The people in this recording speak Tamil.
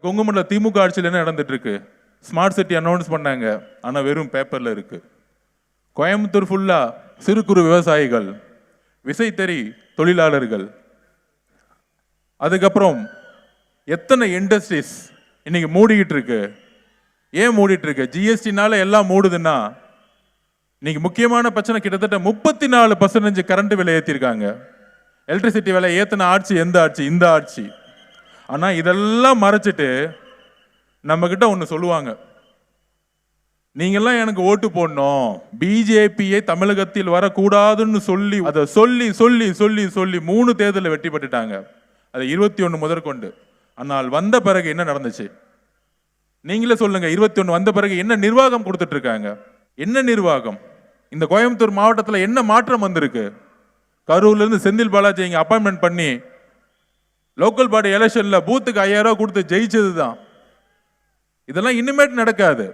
கொங்குமண்டல திமுக ஆட்சியில் என்ன நடந்துட்டு இருக்கு? ஸ்மார்ட் சிட்டி அனௌன்ஸ் பண்ணாங்க, ஆனால் வெறும் பேப்பர்ல இருக்கு. கோயம்புத்தூர் ஃபுல்லா சிறு குறு விவசாயிகள், விசைத்தறி தொழிலாளர்கள், அதுக்கப்புறம் எத்தனை இண்டஸ்ட்ரீஸ் இன்னைக்கு மூடிக்கிட்டு இருக்கு. ஏன் மூடிட்டு இருக்கு? ஜிஎஸ்டினால எல்லாம் மூடுதுன்னா இன்னைக்கு முக்கியமான பிரச்சனை கிட்டத்தட்ட 34% கரண்ட் விலை ஏற்றிருக்காங்க. எலக்ட்ரிசிட்டி விலை ஏற்றின ஆட்சி எந்த ஆட்சி? இந்த ஆட்சி. ஆனால் இதெல்லாம் மறைச்சிட்டு நம்ம கிட்ட ஒன்று சொல்லுவாங்க, நீங்கெல்லாம் எனக்கு ஓட்டு போடணும், பிஜேபியை தமிழகத்தில் வரக்கூடாதுன்னு சொல்லி அதை சொல்லி சொல்லி சொல்லி சொல்லி 3 தேர்தலில் வெற்றி பெற்றுட்டாங்க. அது 21 முதற்கொண்டு. ஆனால் வந்த பிறகு என்ன நடந்துச்சு? நீங்களே சொல்லுங்க. 21 வந்த பிறகு என்ன நிர்வாகம் கொடுத்துட்டு இருக்காங்க? என்ன நிர்வாகம்? இந்த கோயம்புத்தூர் மாவட்டத்தில் என்ன மாற்றம் வந்திருக்கு? கரூர்ல இருந்து செந்தில் பாலாஜி இங்க அப்பாயின்மெண்ட் பண்ணி லோக்கல் பாடி எலெக்ஷன்ல பூத்துக்கு 5000 ரூபாய் கொடுத்து ஜெயிச்சது தான். இதெல்லாம் இனிமேட் நடக்காது.